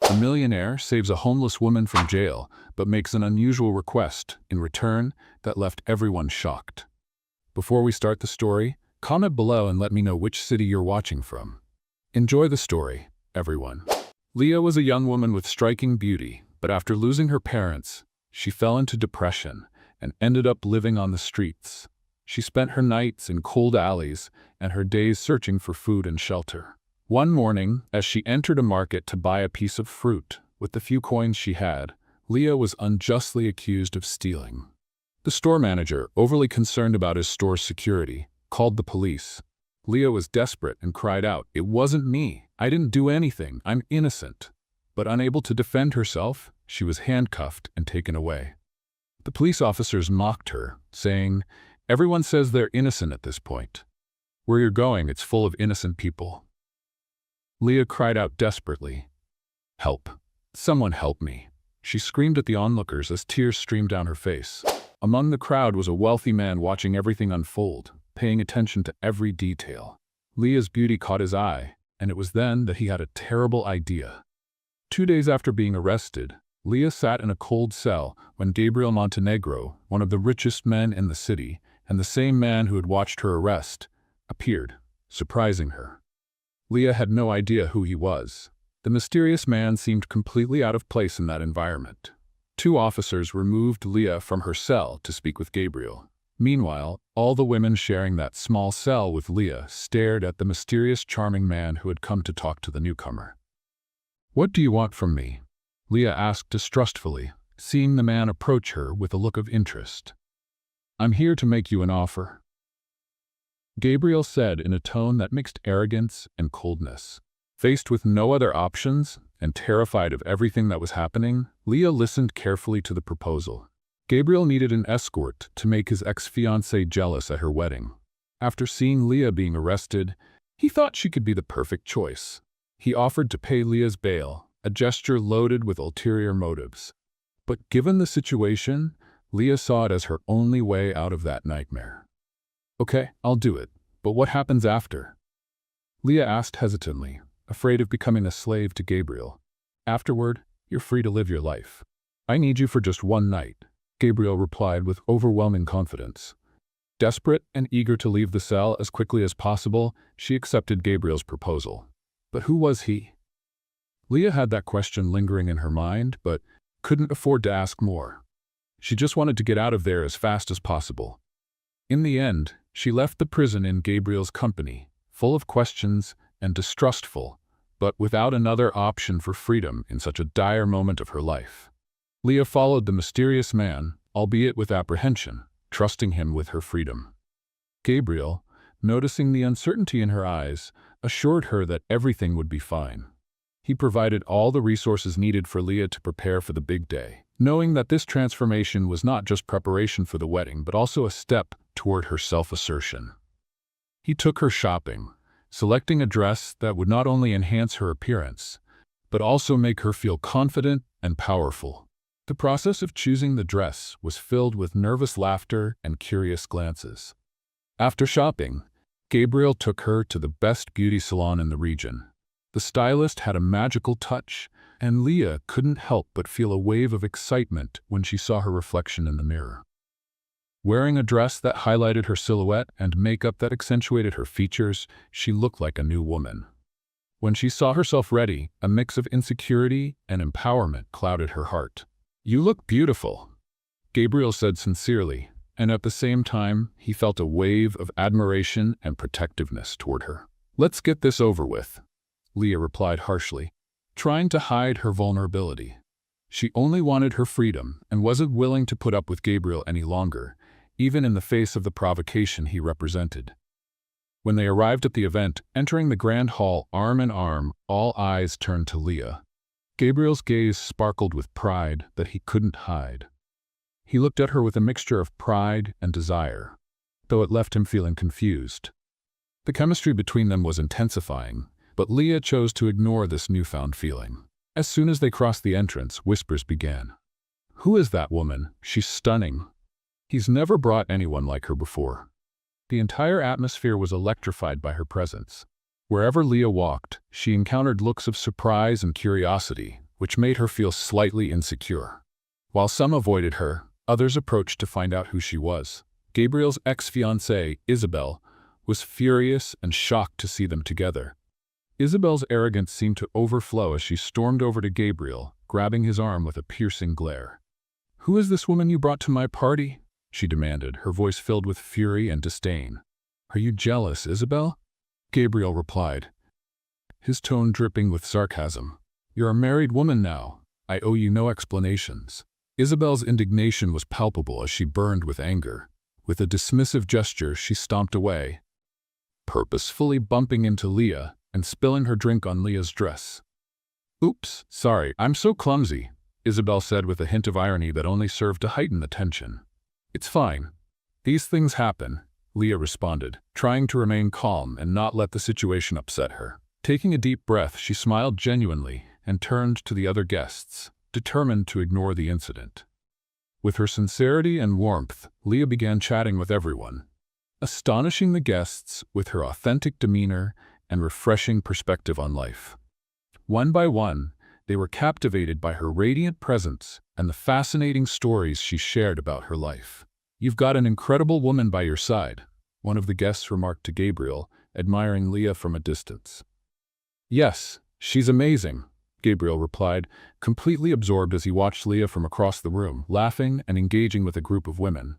A millionaire saves a homeless woman from jail, but makes an unusual request in return that left everyone shocked. Before we start the story, comment below and let me know which city you're watching from. Enjoy the story, everyone. Leah was a young woman with striking beauty, but after losing her parents, she fell into depression and ended up living on the streets. She spent her nights in cold alleys and her days searching for food and shelter. One morning, as she entered a market to buy a piece of fruit with the few coins she had, Leah was unjustly accused of stealing. The store manager, overly concerned about his store's security, called the police. Leah was desperate and cried out, "It wasn't me. I didn't do anything. I'm innocent." But unable to defend herself, she was handcuffed and taken away. The police officers mocked her, saying, "Everyone says they're innocent at this point. Where you're going, it's full of innocent people." Leah cried out desperately, "Help! Someone help me!" She screamed at the onlookers as tears streamed down her face. Among the crowd was a wealthy man watching everything unfold, paying attention to every detail. Leah's beauty caught his eye, and it was then that he had a terrible idea. 2 days after being arrested, Leah sat in a cold cell when Gabriel Montenegro, one of the richest men in the city, and the same man who had watched her arrest, appeared, surprising her. Leah had no idea who he was. The mysterious man seemed completely out of place in that environment. 2 officers removed Leah from her cell to speak with Gabriel. Meanwhile, all the women sharing that small cell with Leah stared at the mysterious, charming man who had come to talk to the newcomer. "What do you want from me?" Leah asked distrustfully, seeing the man approach her with a look of interest. "I'm here to make you an offer," Gabriel said in a tone that mixed arrogance and coldness. Faced with no other options and terrified of everything that was happening, Leah listened carefully to the proposal. Gabriel needed an escort to make his ex-fiancée jealous at her wedding. After seeing Leah being arrested, he thought she could be the perfect choice. He offered to pay Leah's bail, a gesture loaded with ulterior motives. But given the situation, Leah saw it as her only way out of that nightmare. "Okay, I'll do it, but what happens after?" Leah asked hesitantly, afraid of becoming a slave to Gabriel. "Afterward, you're free to live your life. I need you for just one night," Gabriel replied with overwhelming confidence. Desperate and eager to leave the cell as quickly as possible, she accepted Gabriel's proposal. But who was he? Leah had that question lingering in her mind, but couldn't afford to ask more. She just wanted to get out of there as fast as possible. In the end, she left the prison in Gabriel's company, full of questions and distrustful, but without another option for freedom in such a dire moment of her life. Leah followed the mysterious man, albeit with apprehension, trusting him with her freedom. Gabriel, noticing the uncertainty in her eyes, assured her that everything would be fine. He provided all the resources needed for Leah to prepare for the big day, knowing that this transformation was not just preparation for the wedding but also a step toward her self-assertion. He took her shopping, selecting a dress that would not only enhance her appearance, but also make her feel confident and powerful. The process of choosing the dress was filled with nervous laughter and curious glances. After shopping, Gabriel took her to the best beauty salon in the region. The stylist had a magical touch, and Leah couldn't help but feel a wave of excitement when she saw her reflection in the mirror. Wearing a dress that highlighted her silhouette and makeup that accentuated her features, she looked like a new woman. When she saw herself ready, a mix of insecurity and empowerment clouded her heart. "You look beautiful," Gabriel said sincerely, and at the same time, he felt a wave of admiration and protectiveness toward her. "Let's get this over with," Leah replied harshly, trying to hide her vulnerability. She only wanted her freedom and wasn't willing to put up with Gabriel any longer, even in the face of the provocation he represented. When they arrived at the event, entering the grand hall arm in arm, all eyes turned to Leah. Gabriel's gaze sparkled with pride that he couldn't hide. He looked at her with a mixture of pride and desire, though it left him feeling confused. The chemistry between them was intensifying, but Leah chose to ignore this newfound feeling. As soon as they crossed the entrance, whispers began. "Who is that woman? She's stunning. He's never brought anyone like her before." The entire atmosphere was electrified by her presence. Wherever Leah walked, she encountered looks of surprise and curiosity, which made her feel slightly insecure. While some avoided her, others approached to find out who she was. Gabriel's ex-fiancée, Isabel, was furious and shocked to see them together. Isabel's arrogance seemed to overflow as she stormed over to Gabriel, grabbing his arm with a piercing glare. "Who is this woman you brought to my party?" she demanded, her voice filled with fury and disdain. "Are you jealous, Isabel?" Gabriel replied, his tone dripping with sarcasm. "You're a married woman now. I owe you no explanations." Isabel's indignation was palpable as she burned with anger. With a dismissive gesture, she stomped away, purposefully bumping into Leah and spilling her drink on Leah's dress. "Oops, sorry, I'm so clumsy," Isabel said with a hint of irony that only served to heighten the tension. "It's fine. These things happen," Leah responded, trying to remain calm and not let the situation upset her. Taking a deep breath, she smiled genuinely and turned to the other guests, determined to ignore the incident. With her sincerity and warmth, Leah began chatting with everyone, astonishing the guests with her authentic demeanor and refreshing perspective on life. One by one, they were captivated by her radiant presence and the fascinating stories she shared about her life. "You've got an incredible woman by your side," one of the guests remarked to Gabriel, admiring Leah from a distance. "Yes, she's amazing," Gabriel replied, completely absorbed as he watched Leah from across the room, laughing and engaging with a group of women.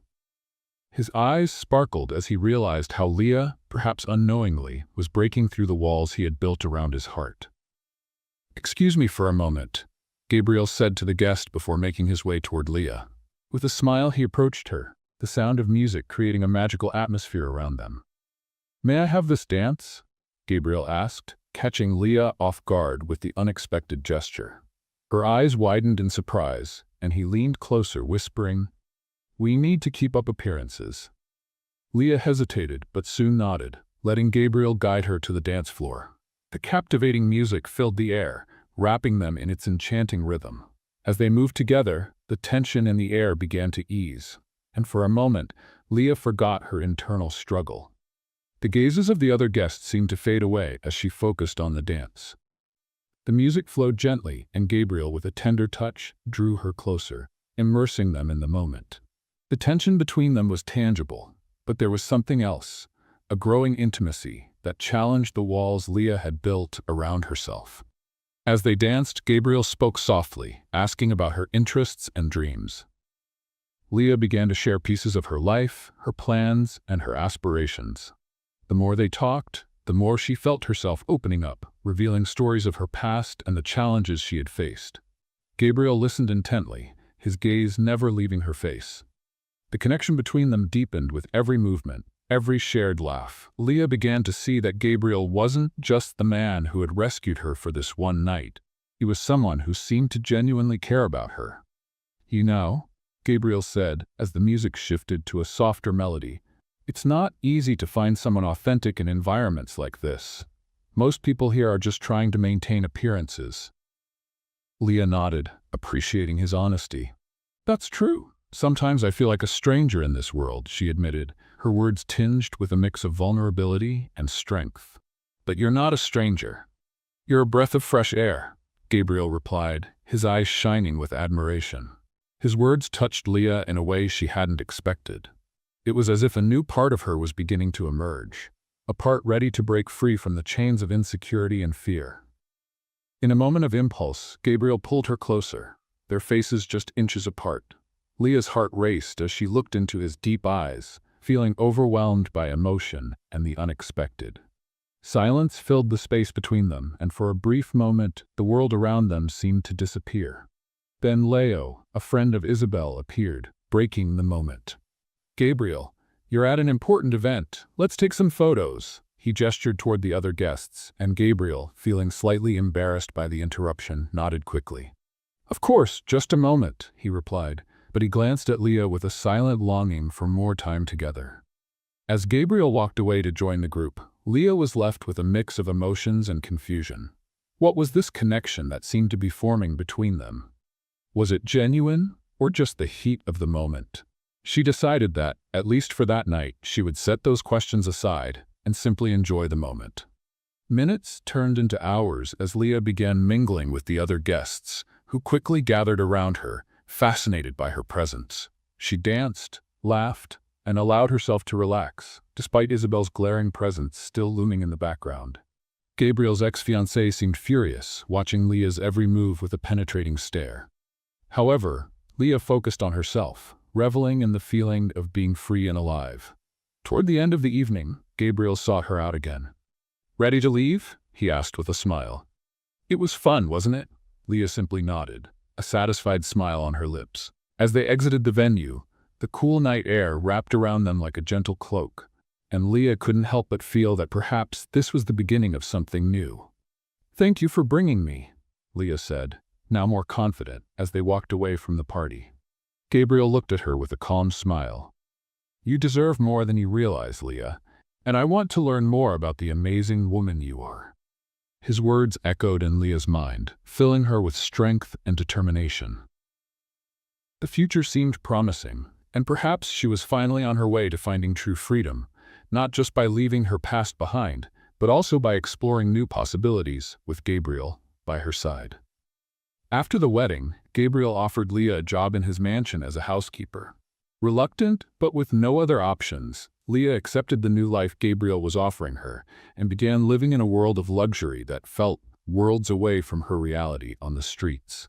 His eyes sparkled as he realized how Leah, perhaps unknowingly, was breaking through the walls he had built around his heart. "Excuse me for a moment," Gabriel said to the guest before making his way toward Leah. With a smile, he approached her, the sound of music creating a magical atmosphere around them. "May I have this dance?" Gabriel asked, catching Leah off guard with the unexpected gesture. Her eyes widened in surprise, and he leaned closer, whispering, "We need to keep up appearances." Leah hesitated, but soon nodded, letting Gabriel guide her to the dance floor. The captivating music filled the air, wrapping them in its enchanting rhythm. As they moved together, the tension in the air began to ease, and for a moment, Leah forgot her internal struggle. The gazes of the other guests seemed to fade away as she focused on the dance. The music flowed gently, and Gabriel, with a tender touch, drew her closer, immersing them in the moment. The tension between them was tangible, but there was something else, a growing intimacy that challenged the walls Leah had built around herself. As they danced, Gabriel spoke softly, asking about her interests and dreams. Leah began to share pieces of her life, her plans, and her aspirations. The more they talked, the more she felt herself opening up, revealing stories of her past and the challenges she had faced. Gabriel listened intently, his gaze never leaving her face. The connection between them deepened with every movement, every shared laugh. Leah began to see that Gabriel wasn't just the man who had rescued her for this one night. He was someone who seemed to genuinely care about her. "You know," Gabriel said as the music shifted to a softer melody, "it's not easy to find someone authentic in environments like this. Most people here are just trying to maintain appearances." Leah nodded, appreciating his honesty. "That's true. Sometimes I feel like a stranger in this world," she admitted, her words tinged with a mix of vulnerability and strength. "But you're not a stranger. You're a breath of fresh air," Gabriel replied, his eyes shining with admiration. His words touched Leah in a way she hadn't expected. It was as if a new part of her was beginning to emerge, a part ready to break free from the chains of insecurity and fear. In a moment of impulse, Gabriel pulled her closer, their faces just inches apart. Leah's heart raced as she looked into his deep eyes, feeling overwhelmed by emotion and the unexpected. Silence filled the space between them, and for a brief moment, the world around them seemed to disappear. Then Leo, a friend of Isabel, appeared, breaking the moment. "Gabriel, you're at an important event. Let's take some photos." He gestured toward the other guests, and Gabriel, feeling slightly embarrassed by the interruption, nodded quickly. "Of course, just a moment," he replied, but he glanced at Leah with a silent longing for more time together. As Gabriel walked away to join the group, Leah was left with a mix of emotions and confusion. What was this connection that seemed to be forming between them? Was it genuine, or just the heat of the moment? She decided that, at least for that night, she would set those questions aside and simply enjoy the moment. Minutes turned into hours as Leah began mingling with the other guests, who quickly gathered around her, fascinated by her presence. She danced, laughed, and allowed herself to relax, despite Isabel's glaring presence still looming in the background. Gabriel's ex-fiancée seemed furious, watching Leah's every move with a penetrating stare. However, Leah focused on herself, reveling in the feeling of being free and alive. Toward the end of the evening, Gabriel sought her out again. "Ready to leave?" he asked with a smile. "It was fun, wasn't it?" Leah simply nodded, a satisfied smile on her lips. As they exited the venue, the cool night air wrapped around them like a gentle cloak, and Leah couldn't help but feel that perhaps this was the beginning of something new. "Thank you for bringing me," Leah said, now more confident, as they walked away from the party. Gabriel looked at her with a calm smile. "You deserve more than you realize, Leah, and I want to learn more about the amazing woman you are." His words echoed in Leah's mind, filling her with strength and determination. The future seemed promising, and perhaps she was finally on her way to finding true freedom, not just by leaving her past behind, but also by exploring new possibilities, with Gabriel by her side. After the wedding, Gabriel offered Leah a job in his mansion as a housekeeper. Reluctant, but with no other options, Leah accepted the new life Gabriel was offering her and began living in a world of luxury that felt worlds away from her reality on the streets.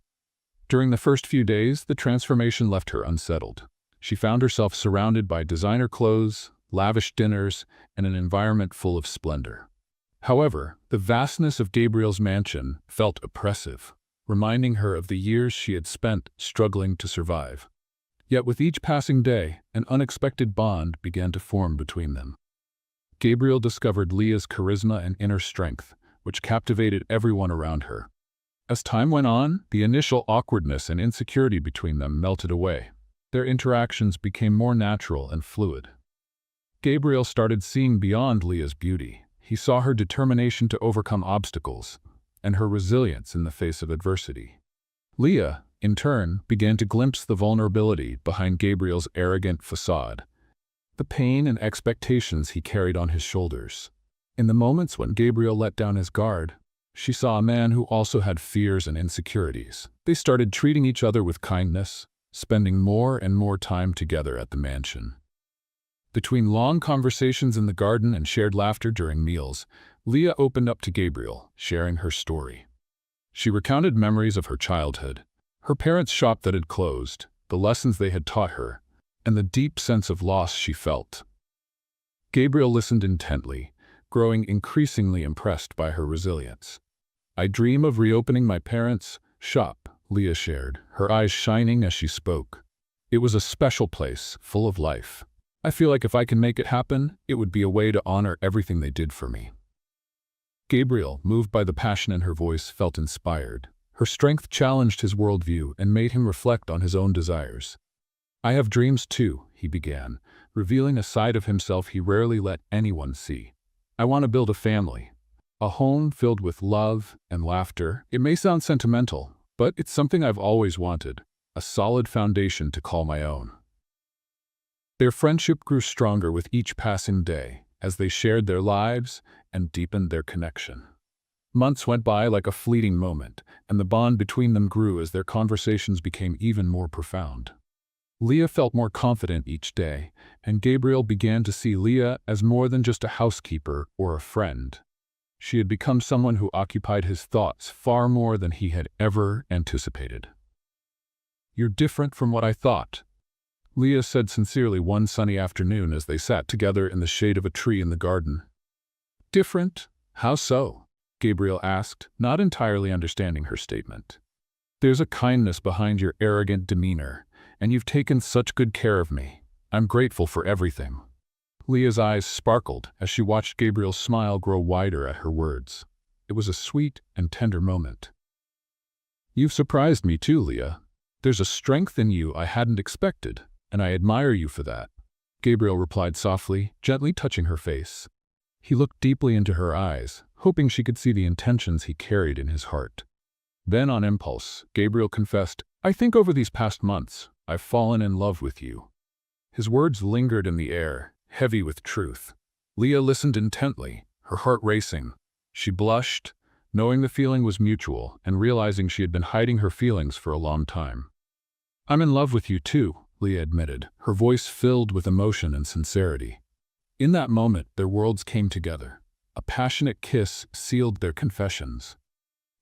During the first few days, the transformation left her unsettled. She found herself surrounded by designer clothes, lavish dinners, and an environment full of splendor. However, the vastness of Gabriel's mansion felt oppressive, reminding her of the years she had spent struggling to survive. Yet with each passing day, an unexpected bond began to form between them. Gabriel discovered Leah's charisma and inner strength, which captivated everyone around her. As time went on, the initial awkwardness and insecurity between them melted away. Their interactions became more natural and fluid. Gabriel started seeing beyond Leah's beauty. He saw her determination to overcome obstacles and her resilience in the face of adversity. Leah, in turn, began to glimpse the vulnerability behind Gabriel's arrogant facade, the pain and expectations he carried on his shoulders. In the moments when Gabriel let down his guard, she saw a man who also had fears and insecurities. They started treating each other with kindness, spending more and more time together at the mansion. Between long conversations in the garden and shared laughter during meals, Leah opened up to Gabriel, sharing her story. She recounted memories of her childhood, her parents' shop that had closed, the lessons they had taught her, and the deep sense of loss she felt. Gabriel listened intently, growing increasingly impressed by her resilience. "I dream of reopening my parents' shop," Leah shared, her eyes shining as she spoke. "It was a special place, full of life. I feel like if I can make it happen, it would be a way to honor everything they did for me." Gabriel, moved by the passion in her voice, felt inspired. Her strength challenged his worldview and made him reflect on his own desires. "I have dreams too," he began, revealing a side of himself he rarely let anyone see. "I want to build a family, a home filled with love and laughter. It may sound sentimental, but it's something I've always wanted, a solid foundation to call my own." Their friendship grew stronger with each passing day, as they shared their lives and deepened their connection. Months went by like a fleeting moment, and the bond between them grew as their conversations became even more profound. Leah felt more confident each day, and Gabriel began to see Leah as more than just a housekeeper or a friend. She had become someone who occupied his thoughts far more than he had ever anticipated. "You're different from what I thought," Leah said sincerely one sunny afternoon as they sat together in the shade of a tree in the garden. "Different? How so?" Gabriel asked, not entirely understanding her statement. "There's a kindness behind your arrogant demeanor, and you've taken such good care of me. I'm grateful for everything." Leah's eyes sparkled as she watched Gabriel's smile grow wider at her words. It was a sweet and tender moment. "You've surprised me too, Leah. There's a strength in you I hadn't expected, and I admire you for that," Gabriel replied softly, gently touching her face. He looked deeply into her eyes, hoping she could see the intentions he carried in his heart. Then, on impulse, Gabriel confessed, "I think over these past months, I've fallen in love with you." His words lingered in the air, heavy with truth. Leah listened intently, her heart racing. She blushed, knowing the feeling was mutual and realizing she had been hiding her feelings for a long time. "I'm in love with you too," Leah admitted, her voice filled with emotion and sincerity. In that moment, their worlds came together. A passionate kiss sealed their confessions,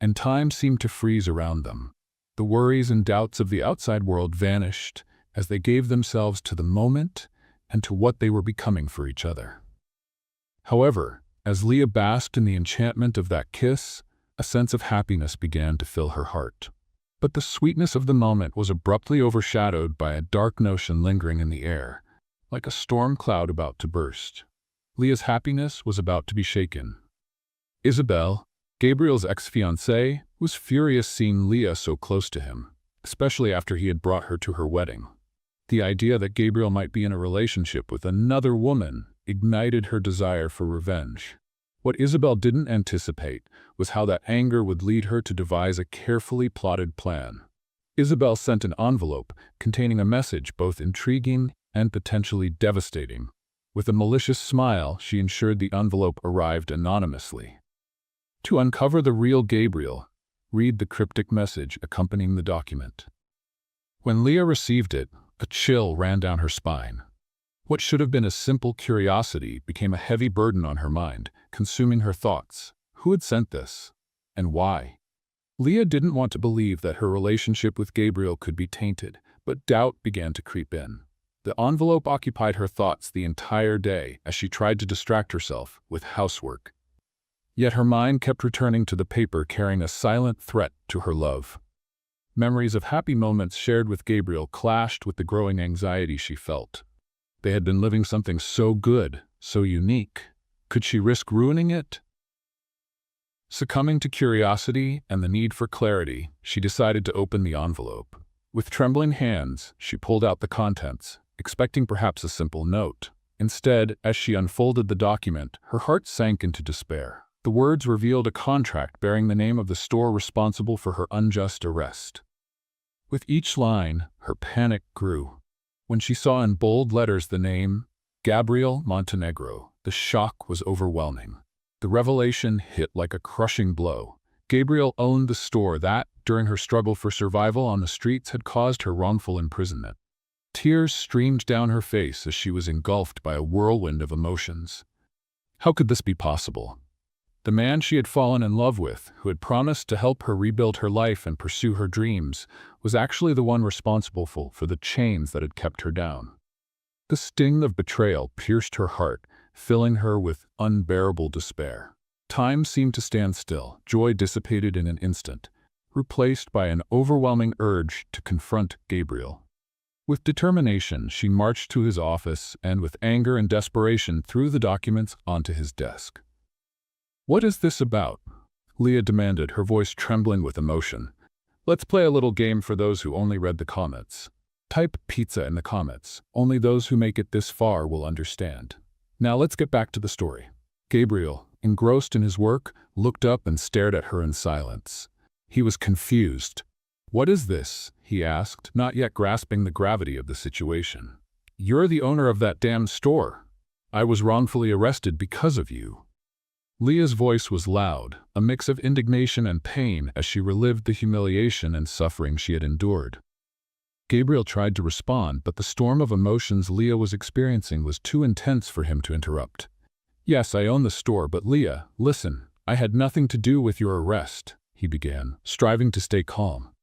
and time seemed to freeze around them. The worries and doubts of the outside world vanished as they gave themselves to the moment and to what they were becoming for each other. However, as Leah basked in the enchantment of that kiss, a sense of happiness began to fill her heart. But the sweetness of the moment was abruptly overshadowed by a dark notion lingering in the air, like a storm cloud about to burst. Leah's happiness was about to be shaken. Isabel, Gabriel's ex-fiancée, was furious seeing Leah so close to him, especially after he had brought her to her wedding. The idea that Gabriel might be in a relationship with another woman ignited her desire for revenge. What Isabel didn't anticipate was how that anger would lead her to devise a carefully plotted plan. Isabel sent an envelope containing a message both intriguing and potentially devastating. With a malicious smile, she ensured the envelope arrived anonymously. To uncover the real Gabriel, read the cryptic message accompanying the document. When Leah received it, a chill ran down her spine. What should have been a simple curiosity became a heavy burden on her mind, consuming her thoughts. Who had sent this? And why? Leah didn't want to believe that her relationship with Gabriel could be tainted, but doubt began to creep in. The envelope occupied her thoughts the entire day as she tried to distract herself with housework. Yet her mind kept returning to the paper carrying a silent threat to her love. Memories of happy moments shared with Gabriel clashed with the growing anxiety she felt. They had been living something so good, so unique. Could she risk ruining it? Succumbing to curiosity and the need for clarity, she decided to open the envelope. With trembling hands, she pulled out the contents, expecting perhaps a simple note. Instead, as she unfolded the document, her heart sank into despair. The words revealed a contract bearing the name of the store responsible for her unjust arrest. With each line, her panic grew. When she saw in bold letters the name, Gabriel Montenegro, the shock was overwhelming. The revelation hit like a crushing blow. Gabriel owned the store that, during her struggle for survival on the streets, had caused her wrongful imprisonment. Tears streamed down her face as she was engulfed by a whirlwind of emotions. How could this be possible? The man she had fallen in love with, who had promised to help her rebuild her life and pursue her dreams, was actually the one responsible for the chains that had kept her down. The sting of betrayal pierced her heart, filling her with unbearable despair. Time seemed to stand still. Joy dissipated in an instant, replaced by an overwhelming urge to confront Gabriel. With determination, she marched to his office and, with anger and desperation, threw the documents onto his desk. "What is this about?" Leah demanded, her voice trembling with emotion. "Let's play a little game for those who only read the comments. Type pizza in the comments. Only those who make it this far will understand. Now let's get back to the story." Gabriel, engrossed in his work, looked up and stared at her in silence. He was confused. "What is this?" he asked, not yet grasping the gravity of the situation. "You're the owner of that damn store. I was wrongfully arrested because of you." Leah's voice was loud, a mix of indignation and pain as she relived the humiliation and suffering she had endured. Gabriel tried to respond, but the storm of emotions Leah was experiencing was too intense for him to interrupt. "Yes, I own the store, but Leah, listen, I had nothing to do with your arrest," he began, striving to stay calm.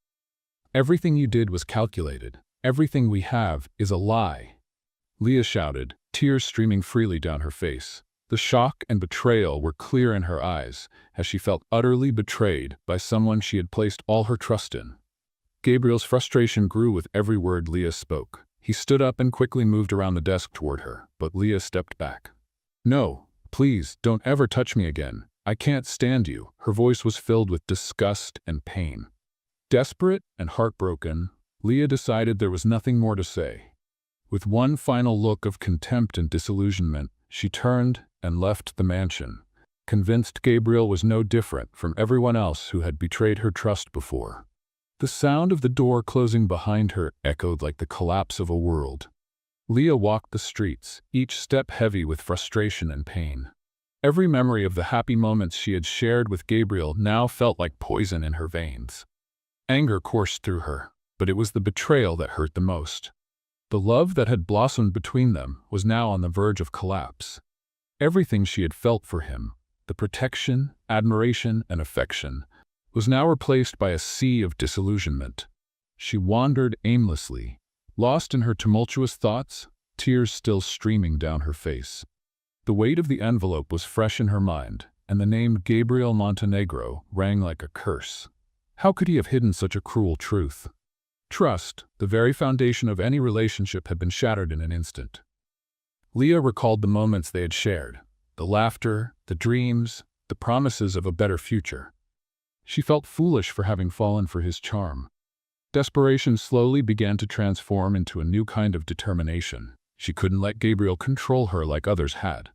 "Everything you did was calculated. Everything we have is a lie," Leah shouted, tears streaming freely down her face. The shock and betrayal were clear in her eyes, as she felt utterly betrayed by someone she had placed all her trust in. Gabriel's frustration grew with every word Leah spoke. He stood up and quickly moved around the desk toward her, but Leah stepped back. "No, please, don't ever touch me again. I can't stand you." Her voice was filled with disgust and pain. Desperate and heartbroken, Leah decided there was nothing more to say. With one final look of contempt and disillusionment, she turned and left the mansion, convinced Gabriel was no different from everyone else who had betrayed her trust before. The sound of the door closing behind her echoed like the collapse of a world. Leah walked the streets, each step heavy with frustration and pain. Every memory of the happy moments she had shared with Gabriel now felt like poison in her veins. Anger coursed through her, but it was the betrayal that hurt the most. The love that had blossomed between them was now on the verge of collapse. Everything she had felt for him, the protection, admiration, and affection, was now replaced by a sea of disillusionment. She wandered aimlessly, lost in her tumultuous thoughts, tears still streaming down her face. The weight of the envelope was fresh in her mind, and the name Gabriel Montenegro rang like a curse. How could he have hidden such a cruel truth? Trust, the very foundation of any relationship, had been shattered in an instant. Leah recalled the moments they had shared, the laughter, the dreams, the promises of a better future. She felt foolish for having fallen for his charm. Desperation slowly began to transform into a new kind of determination. She couldn't let Gabriel control her like others had.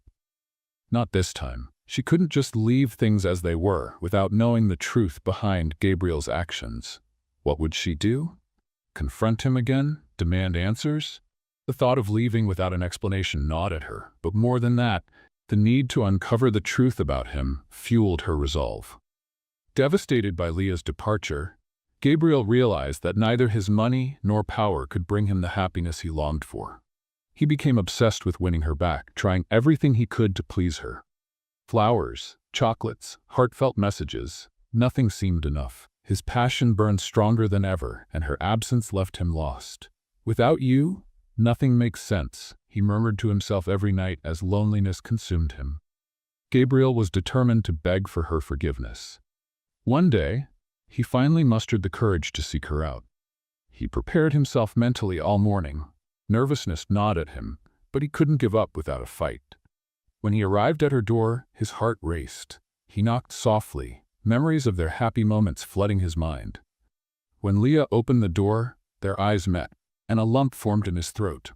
Not this time. She couldn't just leave things as they were without knowing the truth behind Gabriel's actions. What would she do? Confront him again? Demand answers? The thought of leaving without an explanation gnawed at her, but more than that, the need to uncover the truth about him fueled her resolve. Devastated by Leah's departure, Gabriel realized that neither his money nor power could bring him the happiness he longed for. He became obsessed with winning her back, trying everything he could to please her. Flowers, chocolates, heartfelt messages, nothing seemed enough. His passion burned stronger than ever, and her absence left him lost. "Without you, nothing makes sense," he murmured to himself every night as loneliness consumed him. Gabriel was determined to beg for her forgiveness. One day, he finally mustered the courage to seek her out. He prepared himself mentally all morning. Nervousness gnawed at him, but he couldn't give up without a fight. When he arrived at her door, his heart raced. He knocked softly, memories of their happy moments flooding his mind. When Leah opened the door, their eyes met, and a lump formed in his throat.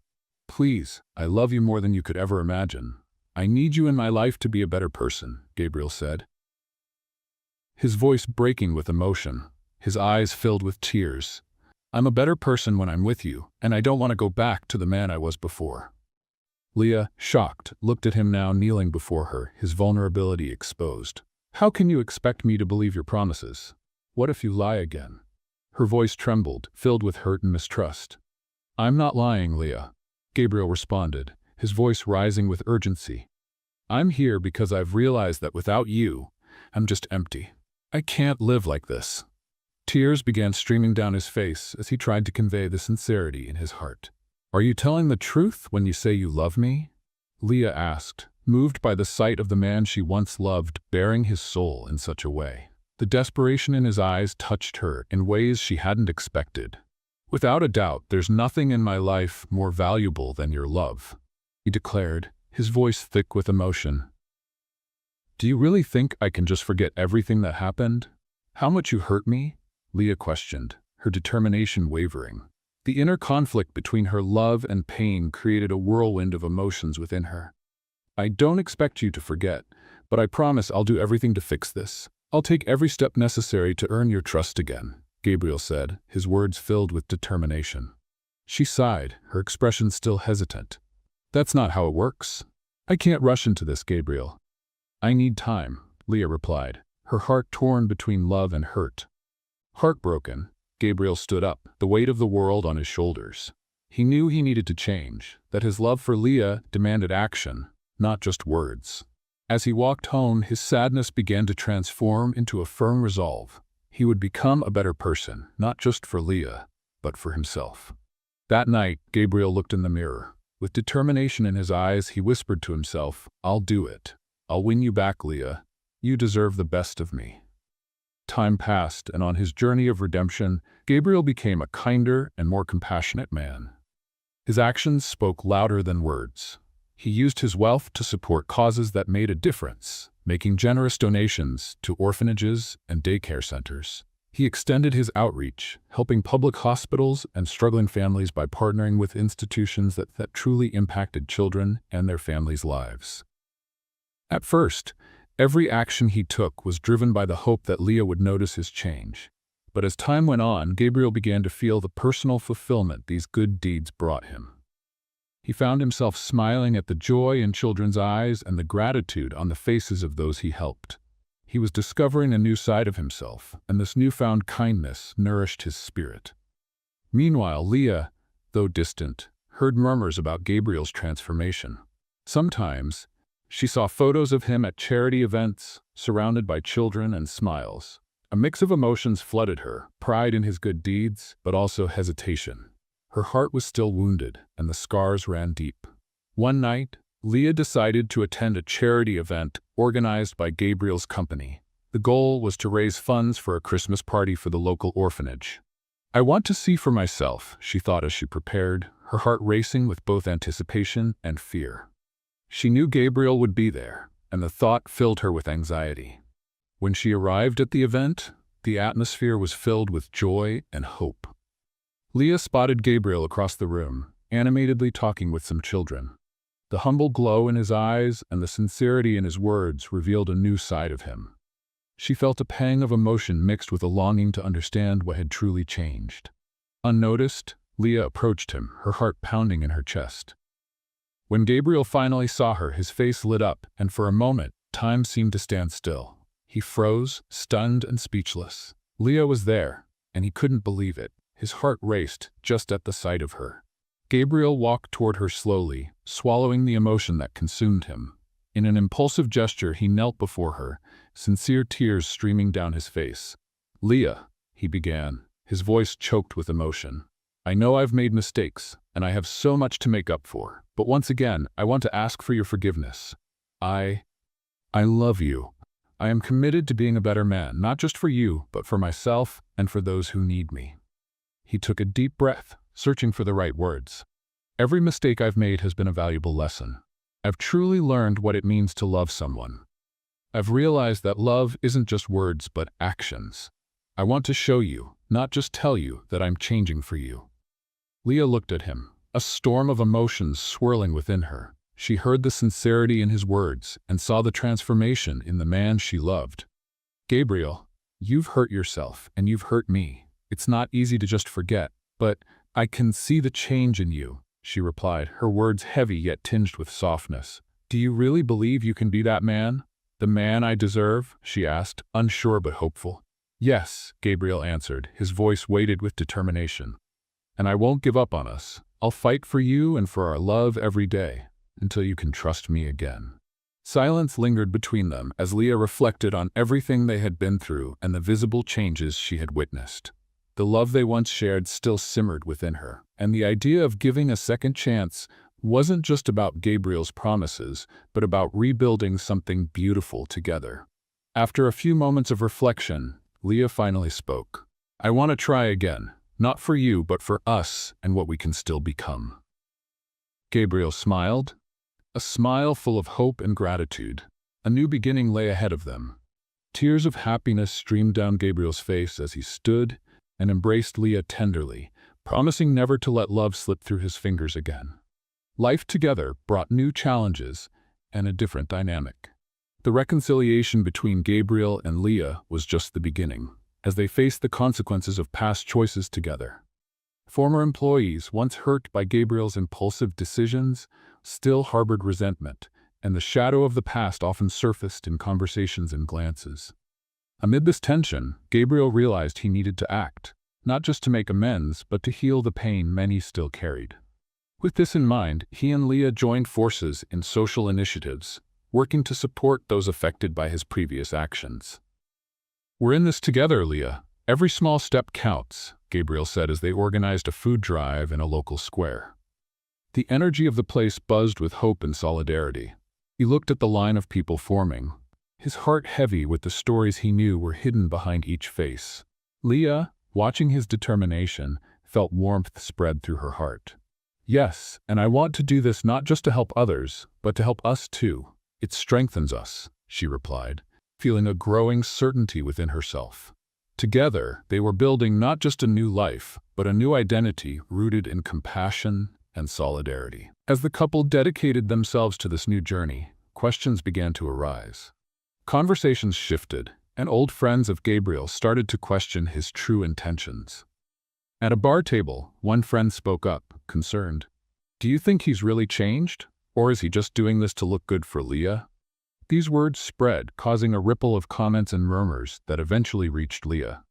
"Please, I love you more than you could ever imagine. I need you in my life to be a better person," Gabriel said. His voice breaking with emotion, his eyes filled with tears. "I'm a better person when I'm with you, and I don't want to go back to the man I was before." Leah, shocked, looked at him now kneeling before her, his vulnerability exposed. "How can you expect me to believe your promises? What if you lie again?" Her voice trembled, filled with hurt and mistrust. "I'm not lying, Leah," Gabriel responded, his voice rising with urgency. "I'm here because I've realized that without you, I'm just empty. I can't live like this." Tears began streaming down his face as he tried to convey the sincerity in his heart. "Are you telling the truth when you say you love me?" Leah asked, moved by the sight of the man she once loved bearing his soul in such a way. The desperation in his eyes touched her in ways she hadn't expected. "Without a doubt, there's nothing in my life more valuable than your love," he declared, his voice thick with emotion. "Do you really think I can just forget everything that happened? How much you hurt me?" Leah questioned, her determination wavering. The inner conflict between her love and pain created a whirlwind of emotions within her. "I don't expect you to forget, but I promise I'll do everything to fix this. I'll take every step necessary to earn your trust again," Gabriel said, his words filled with determination. She sighed, her expression still hesitant. "That's not how it works. I can't rush into this, Gabriel." "I need time," Leah replied, her heart torn between love and hurt. Heartbroken, Gabriel stood up, the weight of the world on his shoulders. He knew he needed to change, that his love for Leah demanded action, not just words. As he walked home, his sadness began to transform into a firm resolve. He would become a better person, not just for Leah, but for himself. That night, Gabriel looked in the mirror. With determination in his eyes, he whispered to himself, "I'll do it. I'll win you back, Leah. You deserve the best of me." Time passed, and on his journey of redemption, Gabriel became a kinder and more compassionate man. His actions spoke louder than words. He used his wealth to support causes that made a difference, making generous donations to orphanages and daycare centers. He extended his outreach, helping public hospitals and struggling families by partnering with institutions that truly impacted children and their families' lives. At first, every action he took was driven by the hope that Leah would notice his change. But as time went on, Gabriel began to feel the personal fulfillment these good deeds brought him. He found himself smiling at the joy in children's eyes and the gratitude on the faces of those he helped. He was discovering a new side of himself, and this newfound kindness nourished his spirit. Meanwhile, Leah, though distant, heard murmurs about Gabriel's transformation. Sometimes, she saw photos of him at charity events, surrounded by children and smiles. A mix of emotions flooded her, pride in his good deeds, but also hesitation. Her heart was still wounded, and the scars ran deep. One night, Leah decided to attend a charity event organized by Gabriel's company. The goal was to raise funds for a Christmas party for the local orphanage. "I want to see for myself," she thought as she prepared, her heart racing with both anticipation and fear. She knew Gabriel would be there, and the thought filled her with anxiety. When she arrived at the event, the atmosphere was filled with joy and hope. Leah spotted Gabriel across the room, animatedly talking with some children. The humble glow in his eyes and the sincerity in his words revealed a new side of him. She felt a pang of emotion mixed with a longing to understand what had truly changed. Unnoticed, Leah approached him, her heart pounding in her chest. When Gabriel finally saw her, his face lit up, and for a moment, time seemed to stand still. He froze, stunned and speechless. Leah was there, and he couldn't believe it. His heart raced just at the sight of her. Gabriel walked toward her slowly, swallowing the emotion that consumed him. In an impulsive gesture, he knelt before her, sincere tears streaming down his face. "Leah," he began, his voice choked with emotion. "I know I've made mistakes, and I have so much to make up for, but once again, I want to ask for your forgiveness. I love you. I am committed to being a better man, not just for you, but for myself and for those who need me." He took a deep breath, searching for the right words. "Every mistake I've made has been a valuable lesson. I've truly learned what it means to love someone. I've realized that love isn't just words, but actions. I want to show you, not just tell you, that I'm changing for you." Leah looked at him, a storm of emotions swirling within her. She heard the sincerity in his words and saw the transformation in the man she loved. "Gabriel, you've hurt yourself and you've hurt me. It's not easy to just forget, but I can see the change in you," she replied, her words heavy yet tinged with softness. "Do you really believe you can be that man? The man I deserve?" she asked, unsure but hopeful. "Yes," Gabriel answered, his voice weighted with determination. "And I won't give up on us. I'll fight for you and for our love every day, until you can trust me again." Silence lingered between them as Leah reflected on everything they had been through and the visible changes she had witnessed. The love they once shared still simmered within her, and the idea of giving a second chance wasn't just about Gabriel's promises, but about rebuilding something beautiful together. After a few moments of reflection, Leah finally spoke. "I want to try again, not for you, but for us and what we can still become." Gabriel smiled, a smile full of hope and gratitude. A new beginning lay ahead of them. Tears of happiness streamed down Gabriel's face as he stood and embraced Leah tenderly, promising never to let love slip through his fingers again. Life together brought new challenges and a different dynamic. The reconciliation between Gabriel and Leah was just the beginning, as they faced the consequences of past choices together. Former employees, once hurt by Gabriel's impulsive decisions, still harbored resentment, and the shadow of the past often surfaced in conversations and glances. Amid this tension, Gabriel realized he needed to act, not just to make amends, but to heal the pain many still carried. With this in mind, he and Leah joined forces in social initiatives, working to support those affected by his previous actions. "We're in this together, Leah. Every small step counts," Gabriel said as they organized a food drive in a local square. The energy of the place buzzed with hope and solidarity. He looked at the line of people forming, his heart heavy with the stories he knew were hidden behind each face. Leah, watching his determination, felt warmth spread through her heart. "Yes, and I want to do this not just to help others, but to help us too. It strengthens us," she replied, feeling a growing certainty within herself. Together, they were building not just a new life, but a new identity rooted in compassion and solidarity. As the couple dedicated themselves to this new journey, questions began to arise. Conversations shifted, and old friends of Gabriel started to question his true intentions. At a bar table, one friend spoke up, concerned. Do you think he's really changed? Or is he just doing this to look good for Leah? These words spread, causing a ripple of comments and murmurs that eventually reached Leah.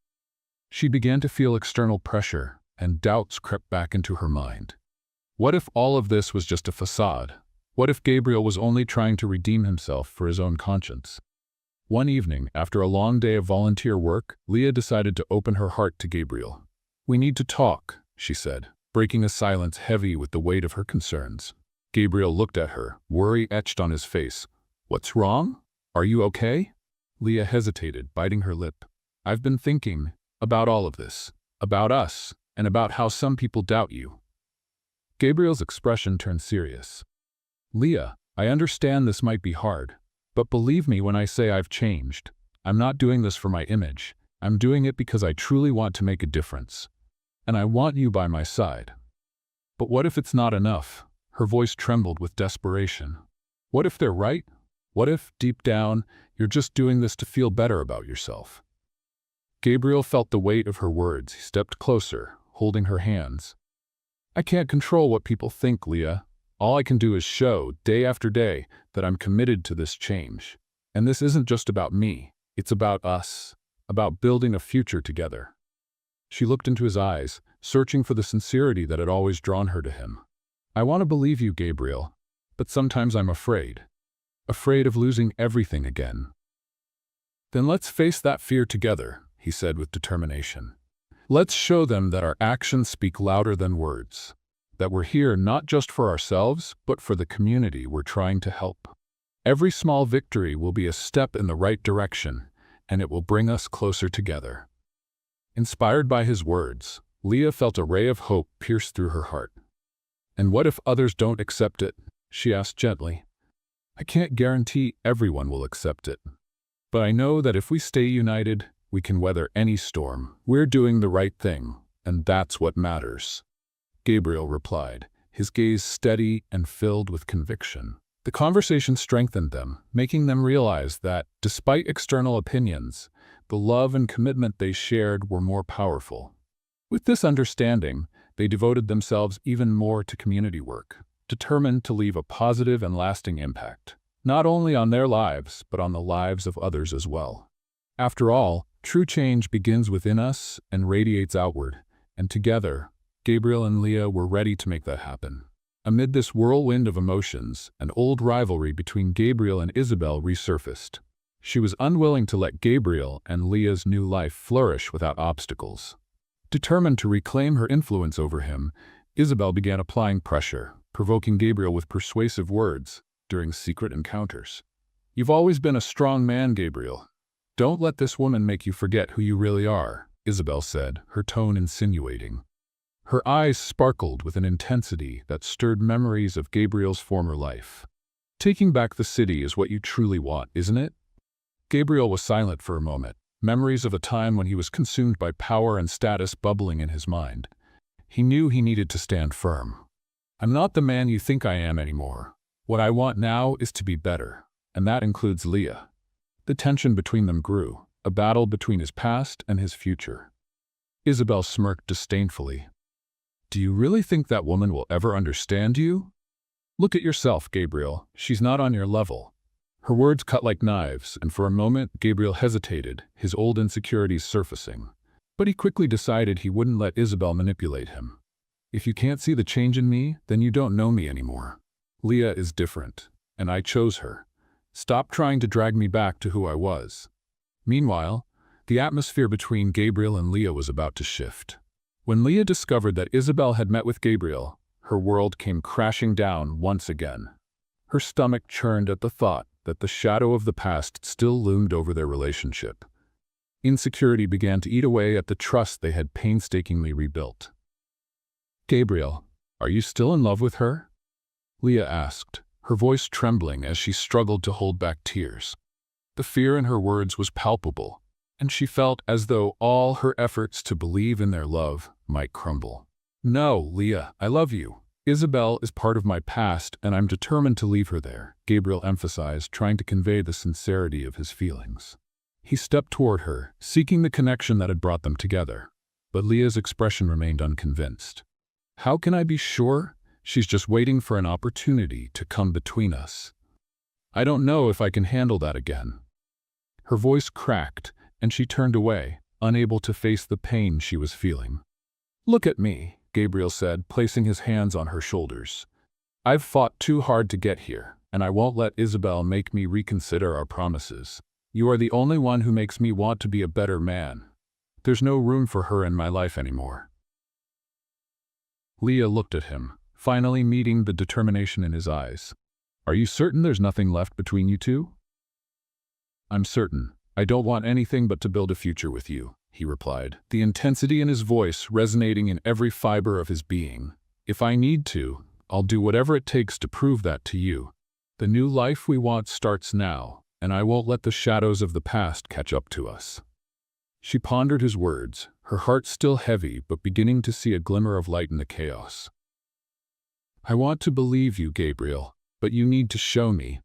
She began to feel external pressure, and doubts crept back into her mind. What if all of this was just a facade? What if Gabriel was only trying to redeem himself for his own conscience? One evening, after a long day of volunteer work, Leah decided to open her heart to Gabriel. "We need to talk," she said, breaking a silence heavy with the weight of her concerns. Gabriel looked at her, worry etched on his face. "What's wrong? Are you okay?" Leah hesitated, biting her lip. "I've been thinking about all of this, about us, and about how some people doubt you." Gabriel's expression turned serious. "Leah, I understand this might be hard, but believe me when I say I've changed. I'm not doing this for my image. I'm doing it because I truly want to make a difference. And I want you by my side." "But what if it's not enough?" Her voice trembled with desperation. "What if they're right? What if, deep down, you're just doing this to feel better about yourself?" Gabriel felt the weight of her words. He stepped closer, holding her hands. "I can't control what people think, Leah. All I can do is show, day after day, that I'm committed to this change. And this isn't just about me. It's about us, about building a future together." She looked into his eyes, searching for the sincerity that had always drawn her to him. "I want to believe you, Gabriel, but sometimes I'm afraid. Afraid of losing everything again." "Then let's face that fear together," he said with determination. "Let's show them that our actions speak louder than words, that we're here not just for ourselves, but for the community we're trying to help. Every small victory will be a step in the right direction, and it will bring us closer together." Inspired by his words, Leah felt a ray of hope pierce through her heart. "And what if others don't accept it?" she asked gently. "I can't guarantee everyone will accept it. But I know that if we stay united, we can weather any storm. We're doing the right thing, and that's what matters." Gabriel replied, his gaze steady and filled with conviction. The conversation strengthened them, making them realize that, despite external opinions, the love and commitment they shared were more powerful. With this understanding, they devoted themselves even more to community work, determined to leave a positive and lasting impact, not only on their lives, but on the lives of others as well. After all, true change begins within us and radiates outward, and together, Gabriel and Leah were ready to make that happen. Amid this whirlwind of emotions, an old rivalry between Gabriel and Isabel resurfaced. She was unwilling to let Gabriel and Leah's new life flourish without obstacles. Determined to reclaim her influence over him, Isabel began applying pressure, provoking Gabriel with persuasive words during secret encounters. "You've always been a strong man, Gabriel. Don't let this woman make you forget who you really are," Isabel said, her tone insinuating. Her eyes sparkled with an intensity that stirred memories of Gabriel's former life. "Taking back the city is what you truly want, isn't it?" Gabriel was silent for a moment, memories of a time when he was consumed by power and status bubbling in his mind. He knew he needed to stand firm. "I'm not the man you think I am anymore. What I want now is to be better, and that includes Leah." The tension between them grew, a battle between his past and his future. Isabel smirked disdainfully. "Do you really think that woman will ever understand you? Look at yourself, Gabriel. She's not on your level." Her words cut like knives, and for a moment Gabriel hesitated, his old insecurities surfacing. But he quickly decided he wouldn't let Isabel manipulate him. "If you can't see the change in me, then you don't know me anymore. Leah is different, and I chose her. Stop trying to drag me back to who I was." Meanwhile, the atmosphere between Gabriel and Leah was about to shift. When Leah discovered that Isabel had met with Gabriel, her world came crashing down once again. Her stomach churned at the thought that the shadow of the past still loomed over their relationship. Insecurity began to eat away at the trust they had painstakingly rebuilt. "Gabriel, are you still in love with her?" Leah asked, her voice trembling as she struggled to hold back tears. The fear in her words was palpable, and she felt as though all her efforts to believe in their love might crumble. "No, Leah, I love you. Isabel is part of my past, and I'm determined to leave her there," Gabriel emphasized, trying to convey the sincerity of his feelings. He stepped toward her, seeking the connection that had brought them together. But Leah's expression remained unconvinced. "How can I be sure? She's just waiting for an opportunity to come between us. I don't know if I can handle that again." Her voice cracked, and she turned away, unable to face the pain she was feeling. "Look at me," Gabriel said, placing his hands on her shoulders. "I've fought too hard to get here, and I won't let Isabel make me reconsider our promises. You are the only one who makes me want to be a better man. There's no room for her in my life anymore." Leah looked at him, finally meeting the determination in his eyes. "Are you certain there's nothing left between you two?" "I'm certain. I don't want anything but to build a future with you," he replied, the intensity in his voice resonating in every fiber of his being. "If I need to, I'll do whatever it takes to prove that to you. The new life we want starts now, and I won't let the shadows of the past catch up to us." She pondered his words, her heart still heavy but beginning to see a glimmer of light in the chaos. "I want to believe you, Gabriel, but you need to show me."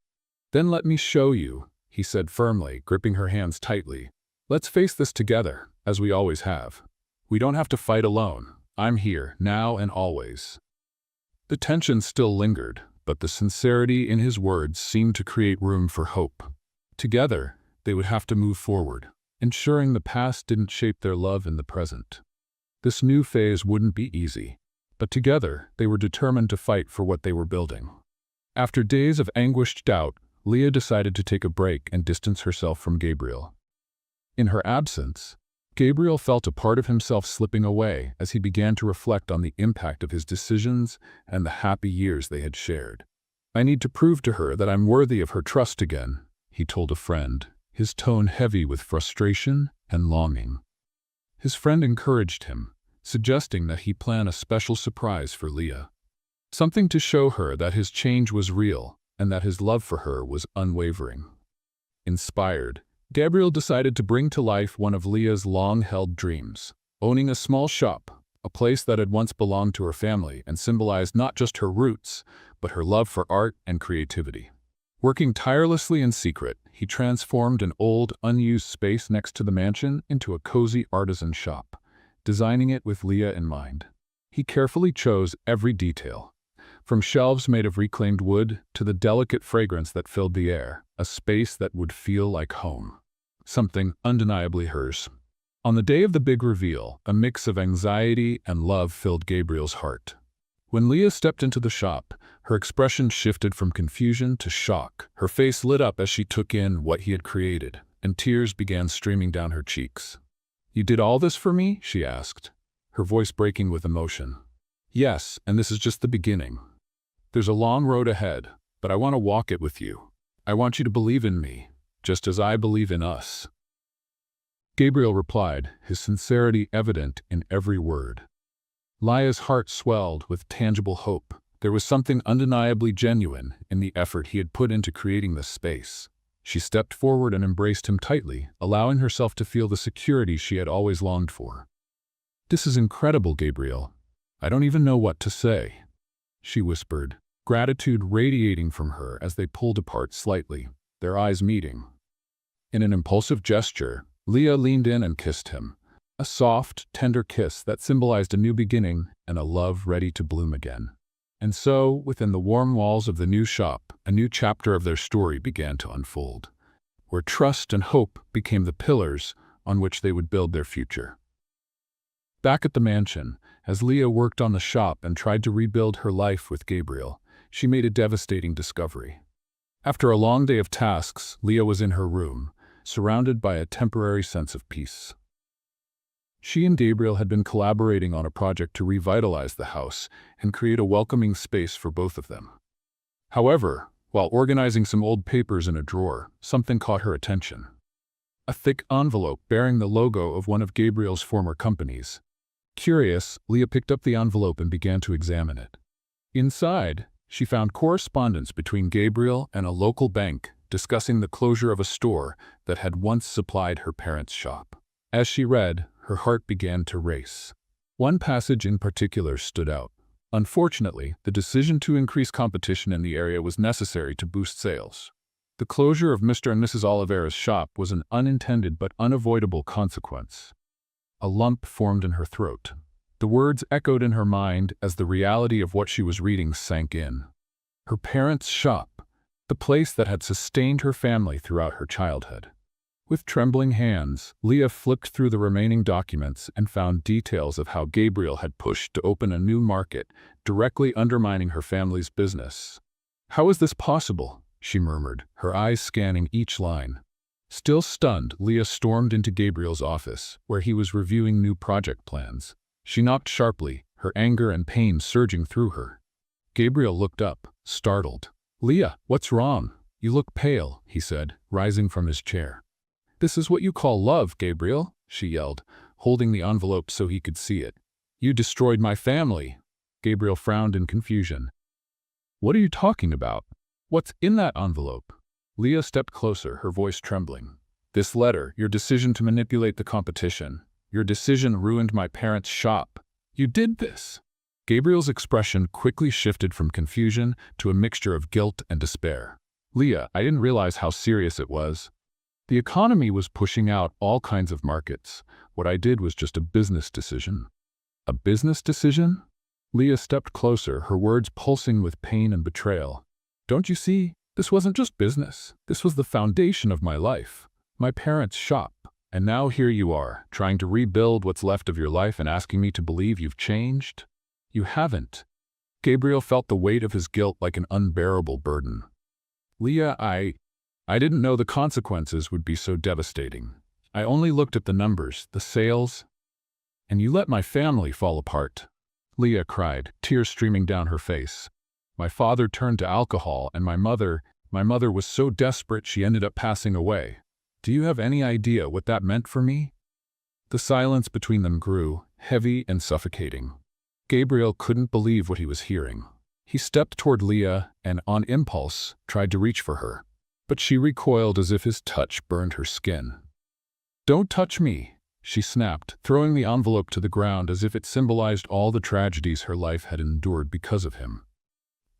"Then let me show you," he said firmly, gripping her hands tightly. "Let's face this together, as we always have. We don't have to fight alone. I'm here, now and always." The tension still lingered, but the sincerity in his words seemed to create room for hope. Together, they would have to move forward, ensuring the past didn't shape their love in the present. This new phase wouldn't be easy, but together they were determined to fight for what they were building. After days of anguished doubt, Leah decided to take a break and distance herself from Gabriel. In her absence, Gabriel felt a part of himself slipping away as he began to reflect on the impact of his decisions and the happy years they had shared. "I need to prove to her that I'm worthy of her trust again," he told a friend, his tone heavy with frustration and longing. His friend encouraged him, suggesting that he plan a special surprise for Leah. Something to show her that his change was real and that his love for her was unwavering. Inspired, Gabriel decided to bring to life one of Leah's long-held dreams, owning a small shop, a place that had once belonged to her family and symbolized not just her roots, but her love for art and creativity. Working tirelessly in secret, he transformed an old, unused space next to the mansion into a cozy artisan shop, designing it with Leah in mind. He carefully chose every detail, from shelves made of reclaimed wood to the delicate fragrance that filled the air, a space that would feel like home. Something undeniably hers. On the day of the big reveal, a mix of anxiety and love filled Gabriel's heart. When Leah stepped into the shop, her expression shifted from confusion to shock. Her face lit up as she took in what he had created, and tears began streaming down her cheeks. "You did all this for me?" she asked, her voice breaking with emotion. "Yes, and this is just the beginning. There's a long road ahead, but I want to walk it with you. I want you to believe in me, just as I believe in us." Gabriel replied, his sincerity evident in every word. Leah's heart swelled with tangible hope. There was something undeniably genuine in the effort he had put into creating this space. She stepped forward and embraced him tightly, allowing herself to feel the security she had always longed for. "This is incredible, Gabriel. I don't even know what to say," she whispered, gratitude radiating from her as they pulled apart slightly, their eyes meeting. In an impulsive gesture, Leah leaned in and kissed him, a soft, tender kiss that symbolized a new beginning and a love ready to bloom again. And so, within the warm walls of the new shop, a new chapter of their story began to unfold, where trust and hope became the pillars on which they would build their future. Back at the mansion, as Leah worked on the shop and tried to rebuild her life with Gabriel, she made a devastating discovery. After a long day of tasks, Leah was in her room, surrounded by a temporary sense of peace. She and Gabriel had been collaborating on a project to revitalize the house and create a welcoming space for both of them. However, while organizing some old papers in a drawer, something caught her attention. A thick envelope bearing the logo of one of Gabriel's former companies. Curious, Leah picked up the envelope and began to examine it. Inside, she found correspondence between Gabriel and a local bank discussing the closure of a store that had once supplied her parents' shop. As she read, her heart began to race. One passage in particular stood out. Unfortunately, the decision to increase competition in the area was necessary to boost sales. The closure of Mr. and Mrs. Oliveira's shop was an unintended but unavoidable consequence. A lump formed in her throat. The words echoed in her mind as the reality of what she was reading sank in. Her parents' shop, the place that had sustained her family throughout her childhood. With trembling hands, Leah flipped through the remaining documents and found details of how Gabriel had pushed to open a new market, directly undermining her family's business. "How is this possible?" she murmured, her eyes scanning each line. Still stunned, Leah stormed into Gabriel's office, where he was reviewing new project plans. She knocked sharply, her anger and pain surging through her. Gabriel looked up, startled. "Leah, what's wrong? You look pale," he said, rising from his chair. "This is what you call love, Gabriel," she yelled, holding the envelope so he could see it. "You destroyed my family." Gabriel frowned in confusion. "What are you talking about? What's in that envelope?" Leah stepped closer, her voice trembling. "This letter, your decision to manipulate the competition. Your decision ruined my parents' shop. You did this." Gabriel's expression quickly shifted from confusion to a mixture of guilt and despair. "Leah, I didn't realize how serious it was. The economy was pushing out all kinds of markets. What I did was just a business decision." "A business decision?" Leah stepped closer, her words pulsing with pain and betrayal. "Don't you see? This wasn't just business. This was the foundation of my life. My parents' shop. And now here you are, trying to rebuild what's left of your life and asking me to believe you've changed? You haven't." Gabriel felt the weight of his guilt like an unbearable burden. "Leah, I didn't know the consequences would be so devastating. I only looked at the numbers, the sales, and you let my family fall apart." Leah cried, tears streaming down her face. "My father turned to alcohol, and my mother was so desperate she ended up passing away. Do you have any idea what that meant for me?" The silence between them grew, heavy and suffocating. Gabriel couldn't believe what he was hearing. He stepped toward Leah and, on impulse, tried to reach for her. But she recoiled as if his touch burned her skin. "Don't touch me," she snapped, throwing the envelope to the ground as if it symbolized all the tragedies her life had endured because of him.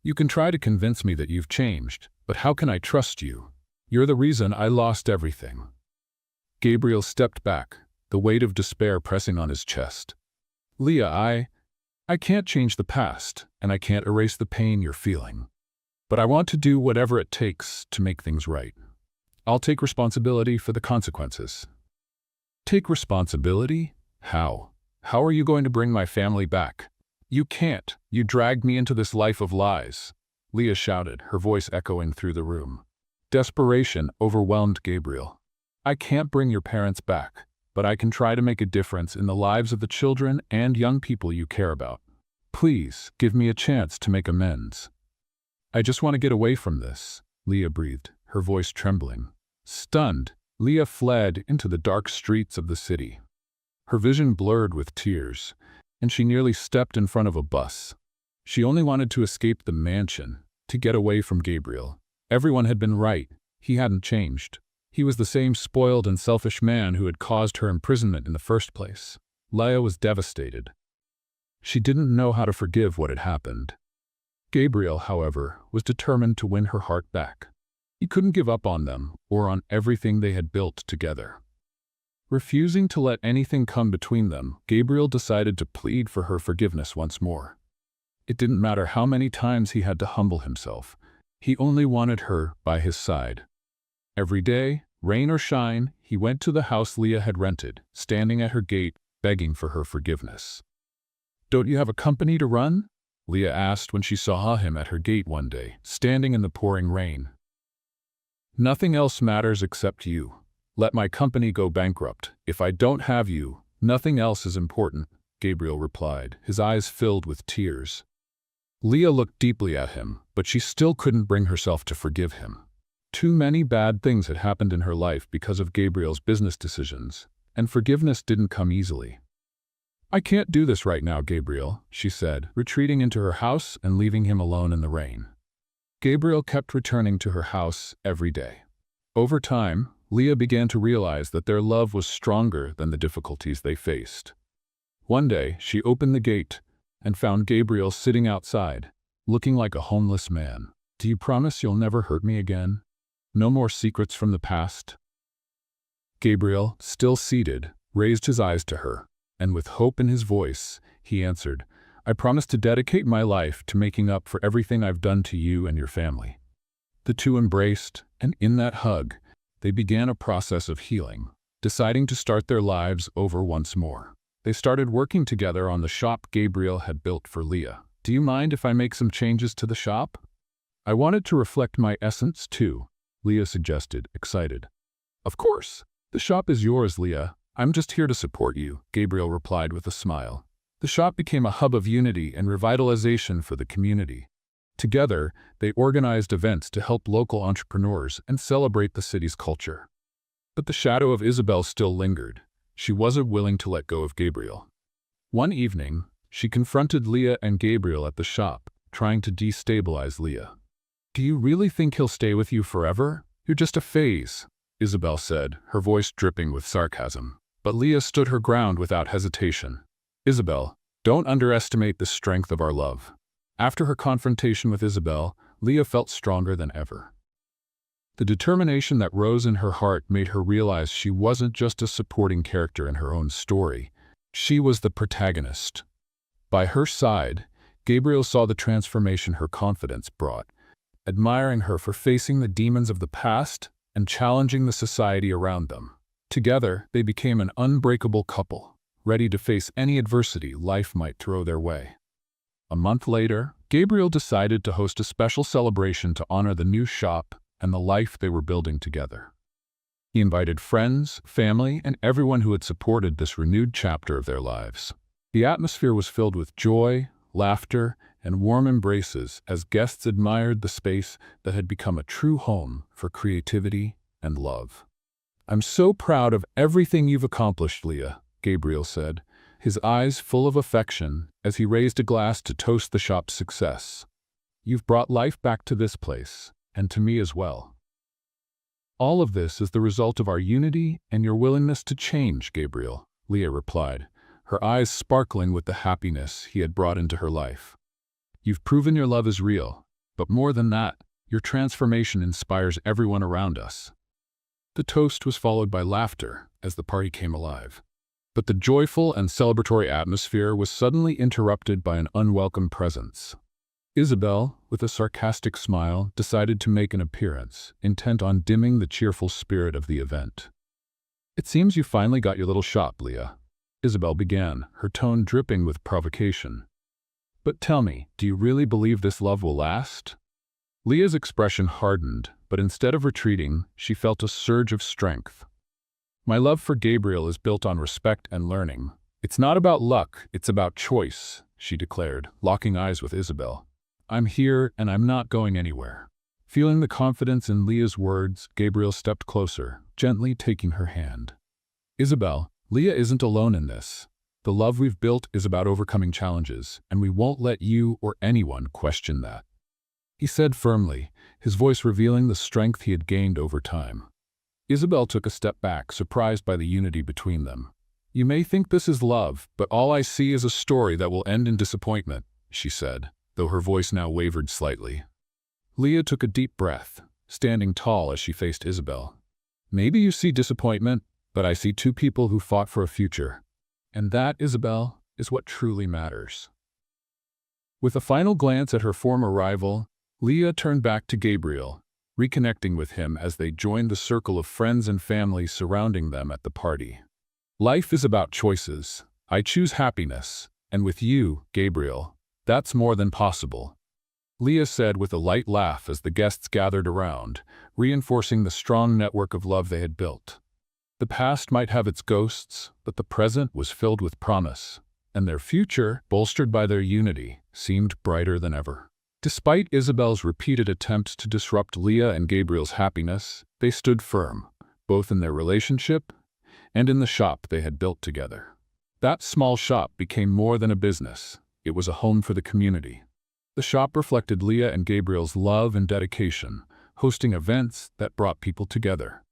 "You can try to convince me that you've changed, but how can I trust you? You're the reason I lost everything." Gabriel stepped back, the weight of despair pressing on his chest. "Leah, I can't change the past, and I can't erase the pain you're feeling. But I want to do whatever it takes to make things right. I'll take responsibility for the consequences." "Take responsibility? How? How are you going to bring my family back?" "You can't. You dragged me into this life of lies," Leah shouted, her voice echoing through the room. Desperation overwhelmed Gabriel. "I can't bring your parents back, but I can try to make a difference in the lives of the children and young people you care about. Please, give me a chance to make amends." "I just want to get away from this," Leah breathed, her voice trembling. Stunned, Leah fled into the dark streets of the city. Her vision blurred with tears, and she nearly stepped in front of a bus. She only wanted to escape the mansion, to get away from Gabriel. Everyone had been right. He hadn't changed. He was the same spoiled and selfish man who had caused her imprisonment in the first place. Leah was devastated. She didn't know how to forgive what had happened. Gabriel, however, was determined to win her heart back. He couldn't give up on them or on everything they had built together. Refusing to let anything come between them, Gabriel decided to plead for her forgiveness once more. It didn't matter how many times he had to humble himself. He only wanted her by his side. Every day, rain or shine, he went to the house Leah had rented, standing at her gate, begging for her forgiveness. "Don't you have a company to run?" Leah asked when she saw him at her gate one day, standing in the pouring rain. "Nothing else matters except you. Let my company go bankrupt. If I don't have you, nothing else is important," Gabriel replied, his eyes filled with tears. Leah looked deeply at him, but she still couldn't bring herself to forgive him. Too many bad things had happened in her life because of Gabriel's business decisions, and forgiveness didn't come easily. "I can't do this right now, Gabriel," she said, retreating into her house and leaving him alone in the rain. Gabriel kept returning to her house every day. Over time, Leah began to realize that their love was stronger than the difficulties they faced. One day, she opened the gate and found Gabriel sitting outside, looking like a homeless man. "Do you promise you'll never hurt me again? No more secrets from the past?" Gabriel, still seated, raised his eyes to her, and with hope in his voice, he answered. "I promise to dedicate my life to making up for everything I've done to you and your family." The two embraced, and in that hug, they began a process of healing, deciding to start their lives over once more. They started working together on the shop Gabriel had built for Leah. "Do you mind if I make some changes to the shop?" "I want it to reflect my essence, too," Leah suggested, excited. "Of course. The shop is yours, Leah. I'm just here to support you," Gabriel replied with a smile. The shop became a hub of unity and revitalization for the community. Together, they organized events to help local entrepreneurs and celebrate the city's culture. But the shadow of Isabel still lingered. She wasn't willing to let go of Gabriel. One evening, she confronted Leah and Gabriel at the shop, trying to destabilize Leah. "Do you really think he'll stay with you forever? You're just a phase," Isabel said, her voice dripping with sarcasm. But Leah stood her ground without hesitation. "Isabel, don't underestimate the strength of our love." After her confrontation with Isabel, Leah felt stronger than ever. The determination that rose in her heart made her realize she wasn't just a supporting character in her own story. She was the protagonist. By her side, Gabriel saw the transformation her confidence brought, admiring her for facing the demons of the past and challenging the society around them. Together, they became an unbreakable couple, ready to face any adversity life might throw their way. A month later, Gabriel decided to host a special celebration to honor the new shop and the life they were building together. He invited friends, family, and everyone who had supported this renewed chapter of their lives. The atmosphere was filled with joy, laughter, and warm embraces as guests admired the space that had become a true home for creativity and love. "I'm so proud of everything you've accomplished, Leah," Gabriel said, his eyes full of affection as he raised a glass to toast the shop's success. "You've brought life back to this place, and to me as well." "All of this is the result of our unity and your willingness to change, Gabriel," Leah replied, her eyes sparkling with the happiness he had brought into her life. "You've proven your love is real, but more than that, your transformation inspires everyone around us." The toast was followed by laughter as the party came alive. But the joyful and celebratory atmosphere was suddenly interrupted by an unwelcome presence. Isabel, with a sarcastic smile, decided to make an appearance, intent on dimming the cheerful spirit of the event. "It seems you finally got your little shop, Leah," Isabel began, her tone dripping with provocation. "But tell me, do you really believe this love will last?" Leah's expression hardened, but instead of retreating, she felt a surge of strength. "My love for Gabriel is built on respect and learning. It's not about luck, it's about choice," she declared, locking eyes with Isabel. "I'm here and I'm not going anywhere." Feeling the confidence in Leah's words, Gabriel stepped closer, gently taking her hand. "Isabel, Leah isn't alone in this. The love we've built is about overcoming challenges, and we won't let you or anyone question that," he said firmly, his voice revealing the strength he had gained over time. Isabel took a step back, surprised by the unity between them. "You may think this is love, but all I see is a story that will end in disappointment," she said, though her voice now wavered slightly. Leah took a deep breath, standing tall as she faced Isabel. "Maybe you see disappointment, but I see two people who fought for a future. And that, Isabel, is what truly matters." With a final glance at her former rival, Leah turned back to Gabriel, reconnecting with him as they joined the circle of friends and family surrounding them at the party. "Life is about choices. I choose happiness, and with you, Gabriel, that's more than possible," Leah said with a light laugh as the guests gathered around, reinforcing the strong network of love they had built. The past might have its ghosts, but the present was filled with promise, and their future, bolstered by their unity, seemed brighter than ever. Despite Isabel's repeated attempts to disrupt Leah and Gabriel's happiness, they stood firm, both in their relationship and in the shop they had built together. That small shop became more than a business. It was a home for the community. The shop reflected Leah and Gabriel's love and dedication, hosting events that brought people together.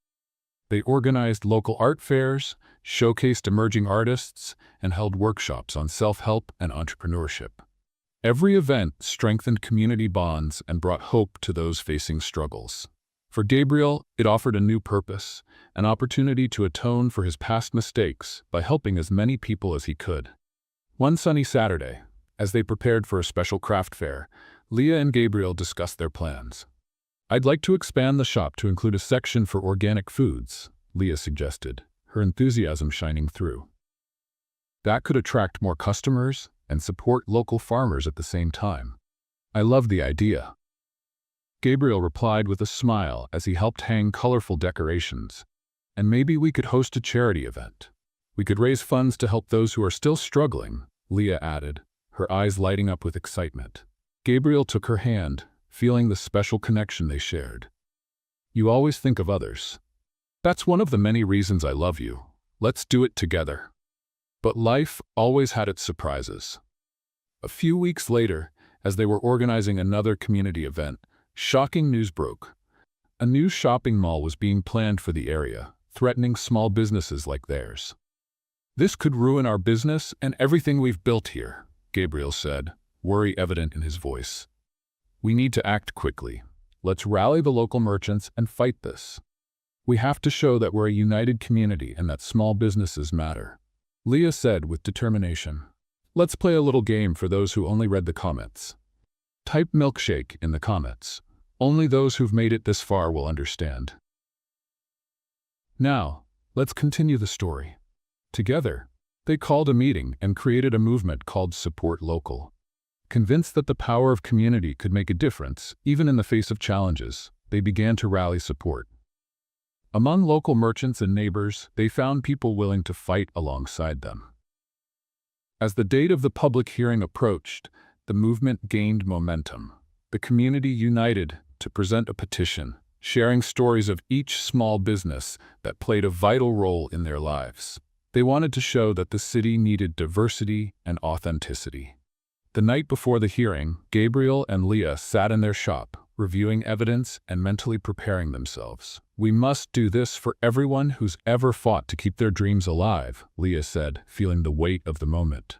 They organized local art fairs, showcased emerging artists, and held workshops on self-help and entrepreneurship. Every event strengthened community bonds and brought hope to those facing struggles. For Gabriel, it offered a new purpose, an opportunity to atone for his past mistakes by helping as many people as he could. One sunny Saturday, as they prepared for a special craft fair, Leah and Gabriel discussed their plans. "I'd like to expand the shop to include a section for organic foods," Leah suggested, her enthusiasm shining through. "That could attract more customers and support local farmers at the same time. I love the idea." Gabriel replied with a smile as he helped hang colorful decorations. "And maybe we could host a charity event. We could raise funds to help those who are still struggling," Leah added, her eyes lighting up with excitement. Gabriel took her hand, feeling the special connection they shared. "You always think of others. That's one of the many reasons I love you. Let's do it together." But life always had its surprises. A few weeks later, as they were organizing another community event, shocking news broke. A new shopping mall was being planned for the area, threatening small businesses like theirs. "This could ruin our business and everything we've built here," Gabriel said, worry evident in his voice. "We need to act quickly. Let's rally the local merchants and fight this. We have to show that we're a united community and that small businesses matter," Leah said with determination. "Let's play a little game for those who only read the comments. Type milkshake in the comments. Only those who've made it this far will understand." Now, let's continue the story. Together, they called a meeting and created a movement called Support Local. Convinced that the power of community could make a difference, even in the face of challenges, they began to rally support. Among local merchants and neighbors, they found people willing to fight alongside them. As the date of the public hearing approached, the movement gained momentum. The community united to present a petition, sharing stories of each small business that played a vital role in their lives. They wanted to show that the city needed diversity and authenticity. The night before the hearing, Gabriel and Leah sat in their shop, reviewing evidence and mentally preparing themselves. "We must do this for everyone who's ever fought to keep their dreams alive," Leah said, feeling the weight of the moment.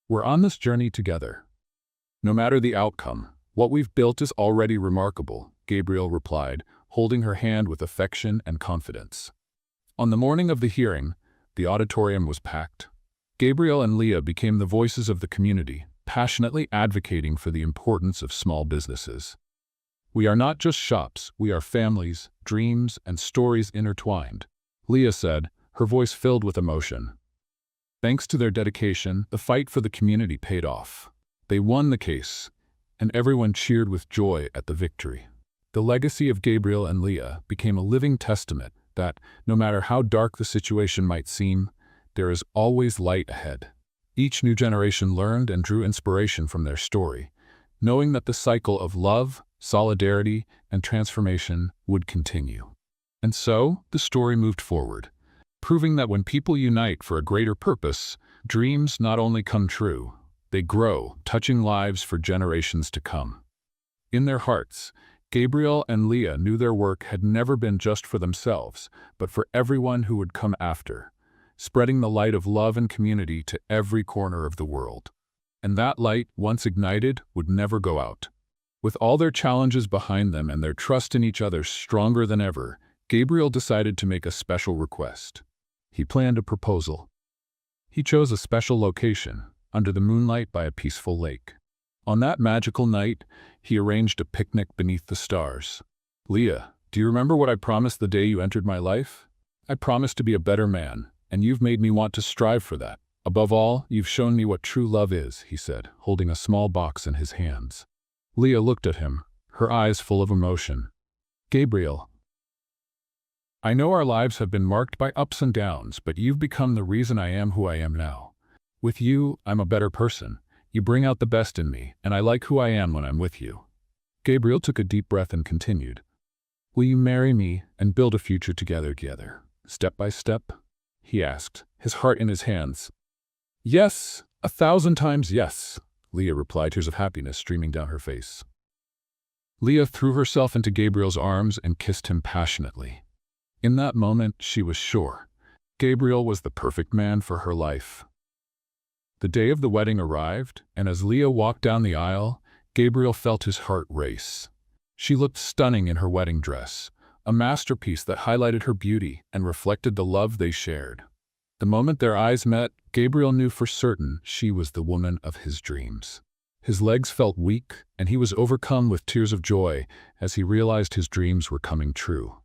"We're on this journey together. No matter the outcome, what we've built is already remarkable," Gabriel replied, holding her hand with affection and confidence. On the morning of the hearing, the auditorium was packed. Gabriel and Leah became the voices of the community, passionately advocating for the importance of small businesses. "We are not just shops, we are families, dreams, and stories intertwined," Leah said, her voice filled with emotion. Thanks to their dedication, the fight for the community paid off. They won the case, and everyone cheered with joy at the victory. The legacy of Gabriel and Leah became a living testament that, no matter how dark the situation might seem, there is always light ahead. Each new generation learned and drew inspiration from their story, knowing that the cycle of love, solidarity, and transformation would continue. And so, the story moved forward, proving that when people unite for a greater purpose, dreams not only come true, they grow, touching lives for generations to come. In their hearts, Gabriel and Leah knew their work had never been just for themselves, but for everyone who would come after, spreading the light of love and community to every corner of the world. And that light, once ignited, would never go out. With all their challenges behind them and their trust in each other stronger than ever, Gabriel decided to make a special request. He planned a proposal. He chose a special location, under the moonlight by a peaceful lake. On that magical night, he arranged a picnic beneath the stars. "Leah, do you remember what I promised the day you entered my life? I promised to be a better man, and you've made me want to strive for that. Above all, you've shown me what true love is," he said, holding a small box in his hands. Leah looked at him, her eyes full of emotion. "Gabriel, I know our lives have been marked by ups and downs, but you've become the reason I am who I am now. With you, I'm a better person. You bring out the best in me, and I like who I am when I'm with you." Gabriel took a deep breath and continued. "Will you marry me and build a future together, step by step?" he asked, his heart in his hands. "Yes, 1,000 times yes," Leah replied, tears of happiness streaming down her face. Leah threw herself into Gabriel's arms and kissed him passionately. In that moment, she was sure Gabriel was the perfect man for her life. The day of the wedding arrived, and as Leah walked down the aisle, Gabriel felt his heart race. She looked stunning in her wedding dress, a masterpiece that highlighted her beauty and reflected the love they shared. The moment their eyes met, Gabriel knew for certain she was the woman of his dreams. His legs felt weak, and he was overcome with tears of joy as he realized his dreams were coming true.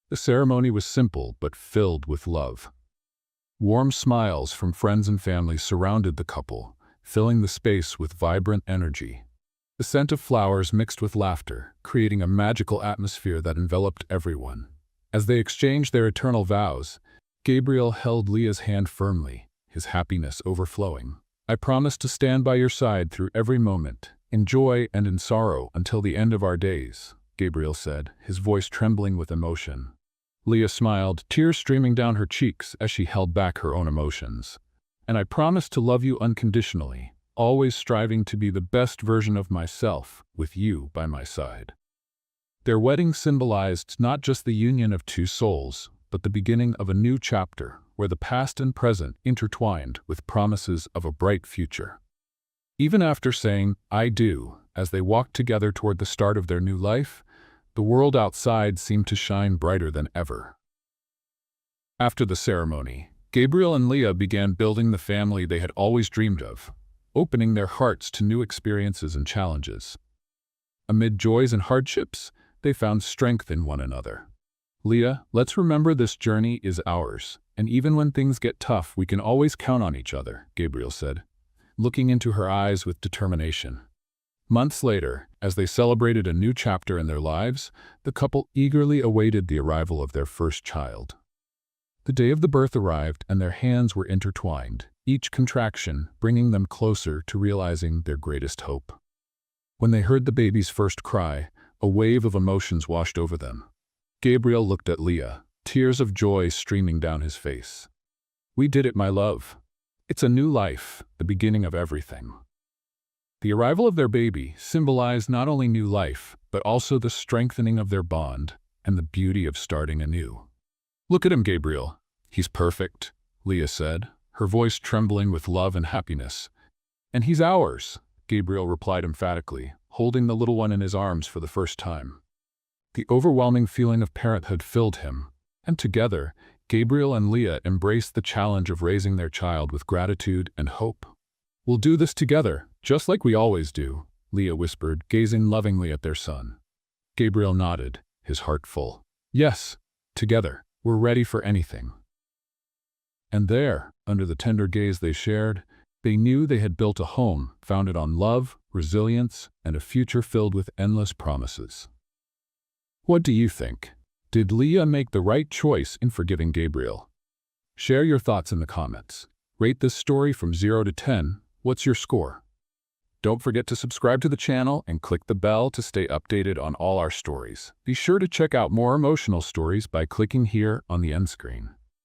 The ceremony was simple but filled with love. Warm smiles from friends and family surrounded the couple, filling the space with vibrant energy. The scent of flowers mixed with laughter, creating a magical atmosphere that enveloped everyone. As they exchanged their eternal vows, Gabriel held Leah's hand firmly, his happiness overflowing. "I promise to stand by your side through every moment, in joy and in sorrow, until the end of our days," Gabriel said, his voice trembling with emotion. Leah smiled, tears streaming down her cheeks as she held back her own emotions. "And I promise to love you unconditionally, always striving to be the best version of myself, with you by my side." Their wedding symbolized not just the union of two souls, but the beginning of a new chapter, where the past and present intertwined with promises of a bright future. Even after saying, "I do," as they walked together toward the start of their new life, the world outside seemed to shine brighter than ever. After the ceremony, Gabriel and Leah began building the family they had always dreamed of, opening their hearts to new experiences and challenges. Amid joys and hardships, they found strength in one another. "Leah, let's remember this journey is ours, and even when things get tough, we can always count on each other," Gabriel said, looking into her eyes with determination. Months later, as they celebrated a new chapter in their lives, the couple eagerly awaited the arrival of their first child. The day of the birth arrived, and their hands were intertwined, each contraction bringing them closer to realizing their greatest hope. When they heard the baby's first cry, a wave of emotions washed over them. Gabriel looked at Leah, tears of joy streaming down his face. "We did it, my love. It's a new life, the beginning of everything." The arrival of their baby symbolized not only new life, but also the strengthening of their bond and the beauty of starting anew. "Look at him, Gabriel. He's perfect," Leah said, her voice trembling with love and happiness. "And he's ours," Gabriel replied emphatically, holding the little one in his arms for the first time. The overwhelming feeling of parenthood filled him, and together, Gabriel and Leah embraced the challenge of raising their child with gratitude and hope. "We'll do this together, just like we always do," Leah whispered, gazing lovingly at their son. Gabriel nodded, his heart full. "Yes, together, we're ready for anything." And there, under the tender gaze they shared, they knew they had built a home founded on love, resilience, and a future filled with endless promises. What do you think? Did Leah make the right choice in forgiving Gabriel? Share your thoughts in the comments. Rate this story from 0 to 10. What's your score? Don't forget to subscribe to the channel and click the bell to stay updated on all our stories. Be sure to check out more emotional stories by clicking here on the end screen.